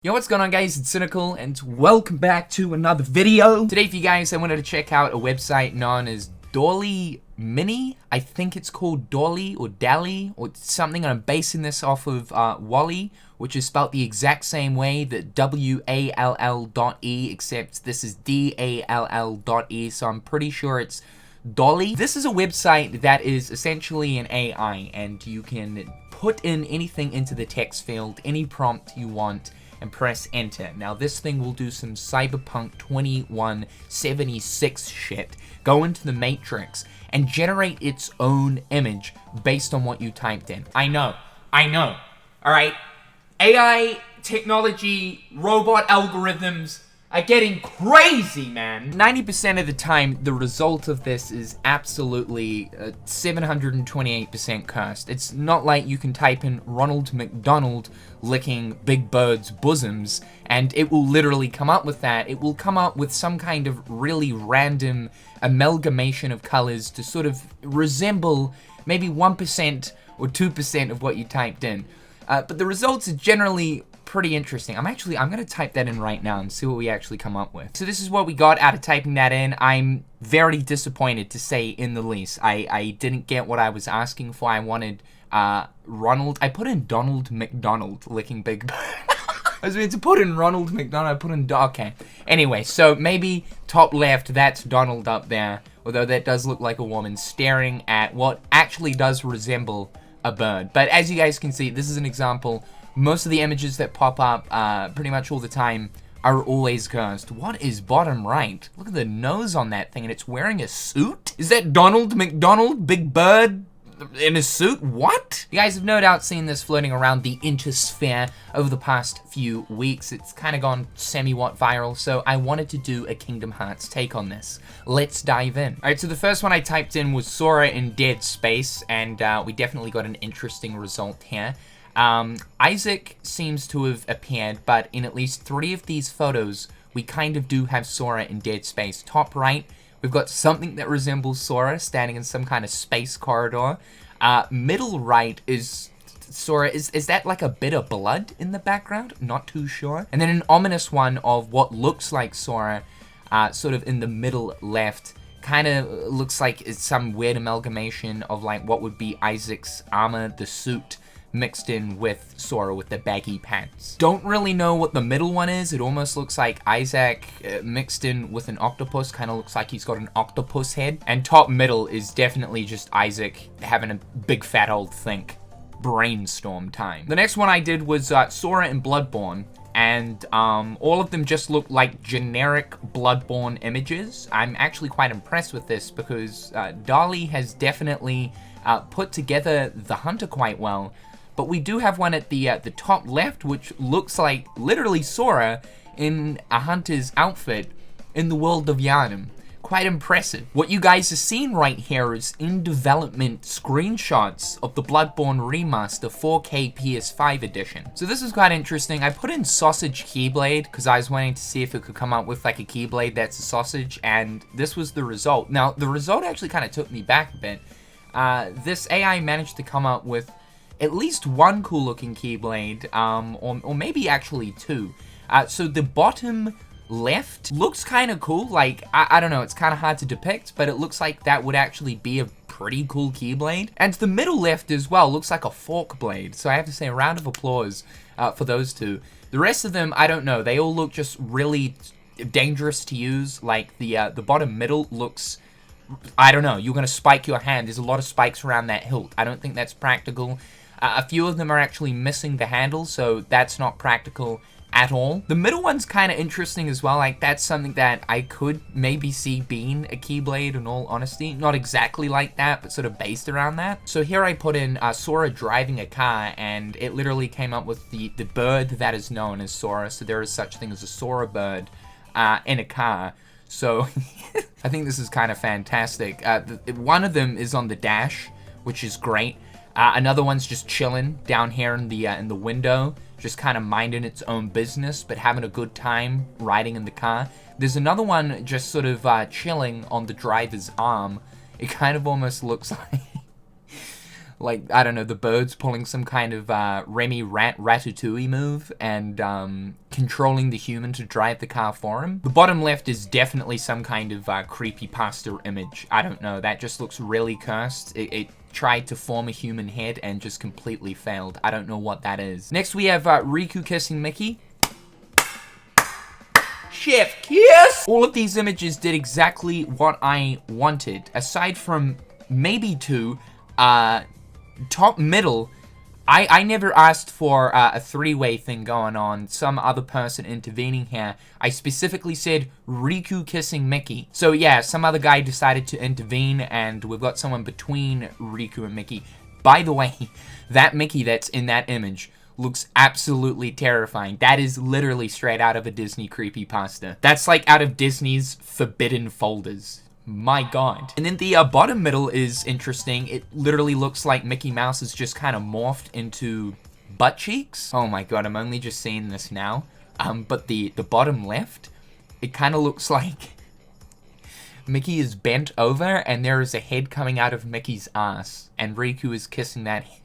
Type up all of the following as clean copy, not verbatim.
Yo, what's going on, guys? It's Cynical, and welcome back to another video. Today for you guys, I wanted to check out a website known as DALL-E Mini. I think it's called DALL-E or DALL-E or something, and I'm basing this off of Wall-E, which is spelled the exact same way, that W-A-L-L.E, except this is D-A-L-L.E, so I'm pretty sure it's DALL-E. This is a website that is essentially an AI, and you can put in anything into the text field, any prompt you want, and press enter. Now this thing will do some Cyberpunk 2176 shit, go into the Matrix, and generate its own image based on what you typed in. I know. Alright? AI, technology, robot algorithms are getting crazy, man. 90% of the time, the result of this is absolutely 728% cursed. It's not like you can type in Ronald McDonald licking Big Bird's bosoms, and it will literally come up with that. It will come up with some kind of really random amalgamation of colors to sort of resemble maybe 1% or 2% of what you typed in. But the results are generally pretty interesting. I'm gonna type that in right now and see what we actually come up with. So this is what we got out of typing that in. I'm very disappointed, to say in the least. I didn't get what I was asking for. I wanted Ronald. I put in Donald McDonald licking Big Bird. I was meant to put in Ronald McDonald. I put in okay. Anyway, so maybe top left, that's Donald up there. Although that does look like a woman staring at what actually does resemble a bird. But as you guys can see, this is an example. Most of the images that pop up pretty much all the time are always cursed. What is bottom right? Look at the nose on that thing, and it's wearing a suit? Is that Donald McDonald, Big Bird, in a suit? What? You guys have no doubt seen this floating around the Intersphere over the past few weeks. It's kind of gone semi-what viral, so I wanted to do a Kingdom Hearts take on this. Let's dive in. Alright, so the first one I typed in was Sora in Dead Space, and we definitely got an interesting result here. Isaac seems to have appeared, but in at least 3 of these photos, we kind of do have Sora in Dead Space. Top right, we've got something that resembles Sora standing in some kind of space corridor. Middle right is Sora. Is that like a bit of blood in the background? Not too sure. And then an ominous one of what looks like Sora, sort of in the middle left. Kind of looks like it's some weird amalgamation of like what would be Isaac's armor, the suit, mixed in with Sora with the baggy pants. Don't really know what the middle one is. It almost looks like Isaac mixed in with an octopus. Kind of looks like he's got an octopus head. And top middle is definitely just Isaac having a big fat old think. Brainstorm time. The next one I did was Sora in Bloodborne. And all of them just look like generic Bloodborne images. I'm actually quite impressed with this because DALL-E has definitely put together the hunter quite well. But we do have one at the top left, which looks like literally Sora in a hunter's outfit in the world of Yharnam. Quite impressive. What you guys are seeing right here is in development screenshots of the Bloodborne Remaster 4K PS5 edition. So this is quite interesting. I put in sausage keyblade because I was wanting to see if it could come up with like a keyblade that's a sausage, and this was the result. Now, the result actually kind of took me back a bit. This AI managed to come up with at least one cool looking keyblade, or maybe actually 2. So the bottom left looks kind of cool. Like, I don't know, it's kind of hard to depict, but it looks like that would actually be a pretty cool keyblade. And the middle left as well looks like a fork blade. So I have to say a round of applause for those 2. The rest of them, I don't know, they all look just really dangerous to use. Like the bottom middle looks, I don't know, you're gonna spike your hand. There's a lot of spikes around that hilt. I don't think that's practical. A few of them are actually missing the handle, so that's not practical at all. The middle one's kind of interesting as well. Like, that's something that I could maybe see being a keyblade, in all honesty. Not exactly like that, but sort of based around that. So here I put in Sora driving a car, and it literally came up with the bird that is known as Sora. So there is such thing as a Sora bird in a car. So I think this is kind of fantastic. One of them is on the dash, which is great. Another one's just chilling down here in the window, just kind of minding its own business, but having a good time riding in the car. There's another one just sort of chilling on the driver's arm. It kind of almost looks like, I don't know, the bird's pulling some kind of Remy Ratatouille move and controlling the human to drive the car for him. The bottom left is definitely some kind of creepypasta image. I don't know, that just looks really cursed. It tried to form a human head and just completely failed. I don't know what that is. Next we have Riku kissing Mickey. Chef kiss! All of these images did exactly what I wanted, aside from maybe two. Top middle, I never asked for a three-way thing going on, some other person intervening here. I specifically said Riku kissing Mickey. So yeah, some other guy decided to intervene, and we've got someone between Riku and Mickey. By the way, that Mickey that's in that image looks absolutely terrifying. That is literally straight out of a Disney creepypasta. That's like out of Disney's forbidden folders. My god. And then the bottom middle is interesting. It literally looks like Mickey Mouse is just kind of morphed into butt cheeks. Oh my god, I'm only just seeing this now. But the bottom left, it kind of looks like Mickey is bent over and there is a head coming out of Mickey's ass. And Riku is kissing that head.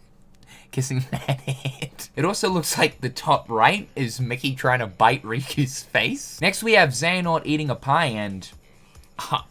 It also looks like the top right is Mickey trying to bite Riku's face. Next we have Xehanort eating a pie, and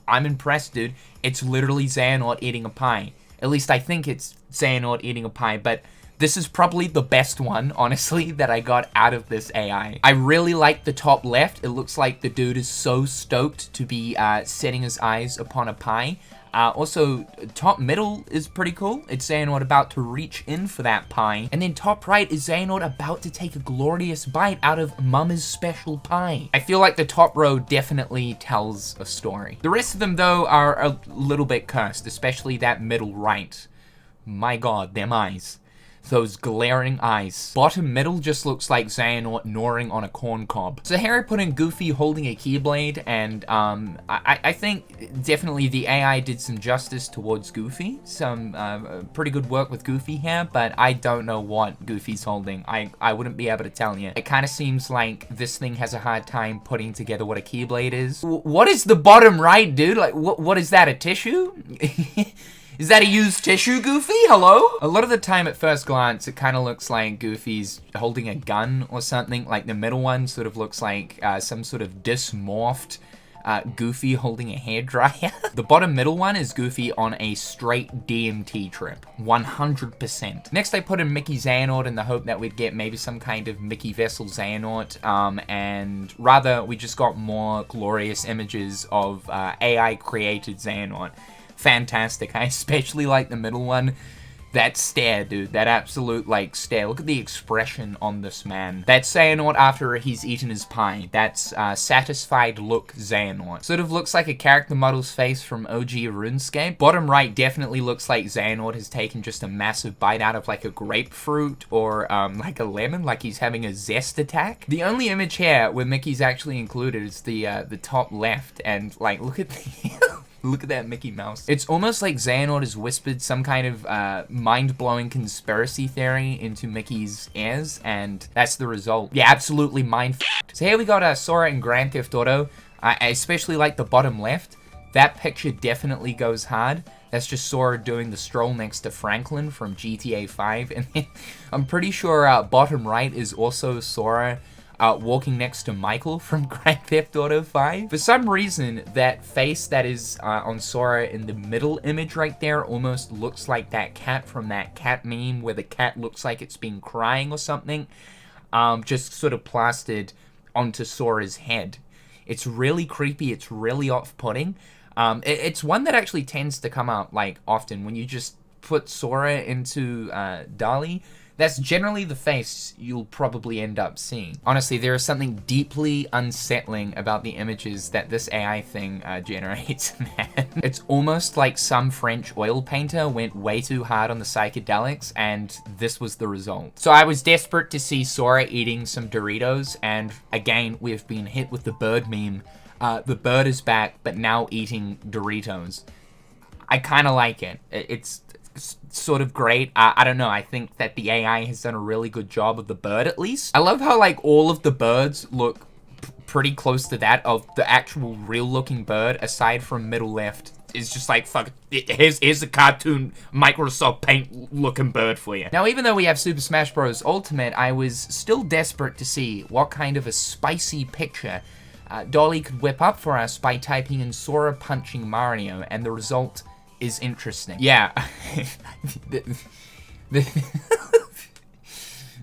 I'm impressed, dude. It's literally Xehanort eating a pie. At least I think it's Xehanort eating a pie, but this is probably the best one, honestly, that I got out of this AI. I really like the top left. It looks like the dude is so stoked to be setting his eyes upon a pie. Also, top middle is pretty cool. It's Xehanort about to reach in for that pie. And then top right is Xehanort about to take a glorious bite out of Mama's special pie. I feel like the top row definitely tells a story. The rest of them, though, are a little bit cursed, especially that middle right. My god, them eyes. Those glaring eyes. Bottom middle just looks like Xehanort gnawing on a corn cob. So here I put in Goofy holding a Keyblade, and I think definitely the AI did some justice towards Goofy. Some pretty good work with Goofy here, but I don't know what Goofy's holding. I wouldn't be able to tell you. It kind of seems like this thing has a hard time putting together what a Keyblade is. What is the bottom right, dude? Like, what is that, a tissue? Is that a used tissue, Goofy? Hello? A lot of the time at first glance, it kind of looks like Goofy's holding a gun or something. Like the middle one sort of looks like some sort of dysmorphed Goofy holding a hairdryer. The bottom middle one is Goofy on a straight DMT trip. 100%. Next, I put in Mickey Xehanort in the hope that we'd get maybe some kind of Mickey Vessel Xehanort. And rather, we just got more glorious images of AI-created Xehanort. Fantastic. I especially like the middle one. That stare, dude. That absolute, like, stare. Look at the expression on this man. That's Xehanort after he's eaten his pie. That's satisfied look Xehanort. Sort of looks like a character model's face from OG RuneScape. Bottom right definitely looks like Xehanort has taken just a massive bite out of, like, a grapefruit or, like a lemon, like he's having a zest attack. The only image here where Mickey's actually included is the top left, and, like, look at the... Look at that Mickey Mouse. It's almost like Xehanort has whispered some kind of mind-blowing conspiracy theory into Mickey's ears, and that's the result. Yeah, absolutely mind-f***ed. So here we got Sora in Grand Theft Auto. I especially like the bottom left. That picture definitely goes hard. That's just Sora doing the stroll next to Franklin from GTA 5. And then I'm pretty sure bottom right is also Sora walking next to Michael from Grand Theft Auto 5. For some reason, that face that is on Sora in the middle image right there almost looks like that cat from that cat meme where the cat looks like it's been crying or something, just sort of plastered onto Sora's head. It's really creepy. It's really off-putting. It's one that actually tends to come up like often when you just put Sora into DALL-E. That's generally the face you'll probably end up seeing. Honestly, there is something deeply unsettling about the images that this AI thing generates, man. It's almost like some French oil painter went way too hard on the psychedelics, and this was the result. So I was desperate to see Sora eating some Doritos, and again, we have been hit with the bird meme. The bird is back, but now eating Doritos. I kind of like it. It's sort of great. I don't know. I think that the AI has done a really good job of the bird, at least. I love how, like, all of the birds look pretty close to that of the actual real-looking bird, aside from middle left. is just like, fuck, here's a cartoon Microsoft Paint looking bird for you. Now, even though we have Super Smash Bros. Ultimate, I was still desperate to see what kind of a spicy picture DALL-E could whip up for us by typing in Sora punching Mario, and the result is interesting. Yeah.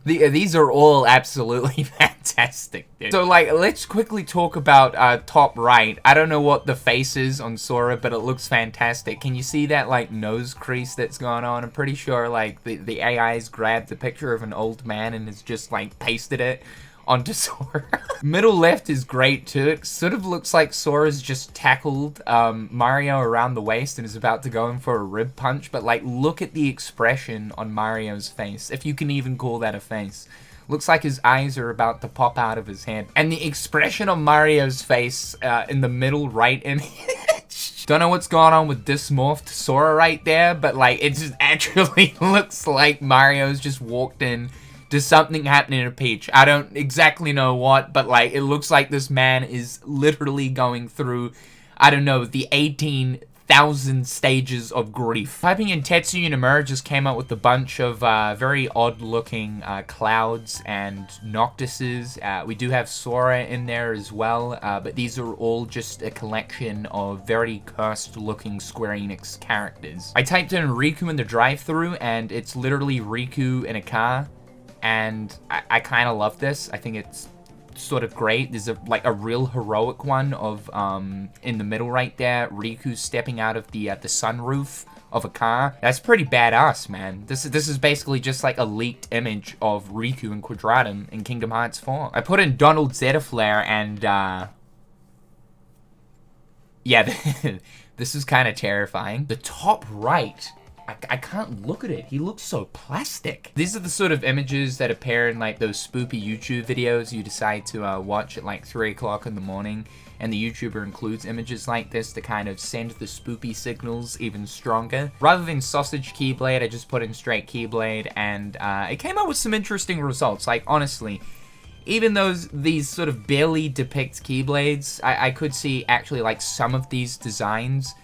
These are all absolutely fantastic, dude. So, like, let's quickly talk about top right. I don't know what the face is on Sora, but it looks fantastic. Can you see that, like, nose crease that's going on? I'm pretty sure, like, the AI's grabbed the picture of an old man and has just, like, pasted it onto Sora. Middle left is great too. It sort of looks like Sora's just tackled Mario around the waist and is about to go in for a rib punch, but like, look at the expression on Mario's face, if you can even call that a face. Looks like his eyes are about to pop out of his head. And the expression on Mario's face in the middle right image. Don't know what's going on with Dysmorphed Sora right there, but like, it just actually looks like Mario's just walked in to something happening to Peach. I don't exactly know what, but like, it looks like this man is literally going through, I don't know, the 18,000 stages of grief. Typing in Tetsuya Nomura just came up with a bunch of very odd-looking clouds and Noctises. We do have Sora in there as well, but these are all just a collection of very cursed-looking Square Enix characters. I typed in Riku in the drive-thru, and it's literally Riku in a car. And I kind of love this. I think it's sort of great. There's a real heroic one of in the middle right there, Riku stepping out of the sunroof of a car. That's pretty badass, man. This is basically just like a leaked image of Riku and Quadratum in Kingdom Hearts 4. I put in Donald Zetterflare and yeah, this is kind of terrifying. The top right, I can't look at it. He looks so plastic. These are the sort of images that appear in like those spoopy YouTube videos you decide to watch at like 3 o'clock in the morning, and the YouTuber includes images like this to kind of send the spoopy signals even stronger. Rather than sausage Keyblade, I just put in straight Keyblade, and it came up with some interesting results. Like, honestly, even though these sort of barely depict Keyblades, I could see actually like some of these designs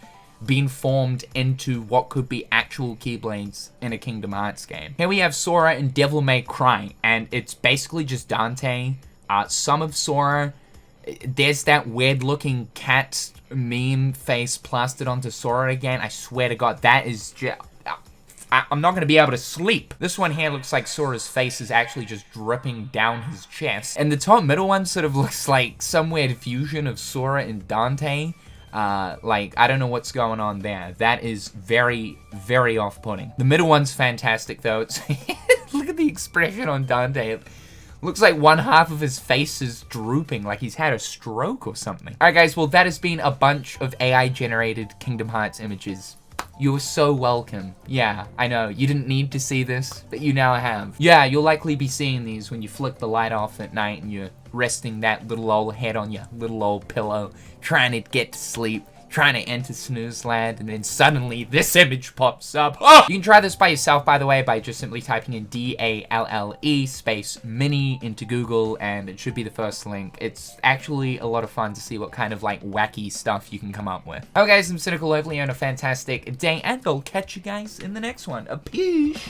being formed into what could be actual Keyblades in a Kingdom Hearts game. Here we have Sora in Devil May Cry, and it's basically just Dante, some of Sora. There's that weird looking cat meme face plastered onto Sora again. I swear to God, that is just... I'm not going to be able to sleep. This one here looks like Sora's face is actually just dripping down his chest. And the top middle one sort of looks like some weird fusion of Sora and Dante. Like, I don't know what's going on there. That is very, very off-putting. The middle one's fantastic, though. It's look at the expression on Dante. It looks like one half of his face is drooping, like he's had a stroke or something. Alright, guys, well, that has been a bunch of AI-generated Kingdom Hearts images. You're so welcome. Yeah, I know, you didn't need to see this, but you now have. Yeah, you'll likely be seeing these when you flick the light off at night and you're resting that little old head on your little old pillow, trying to get to sleep, trying to enter snooze land, and then suddenly this image pops up. Oh! You can try this by yourself, by the way, by just simply typing in DALLE space mini into Google, and it should be the first link. It's actually a lot of fun to see what kind of like wacky stuff you can come up with. Okay, guys, I'm Cynical Lovely, and a fantastic day, and I'll catch you guys in the next one. Peace!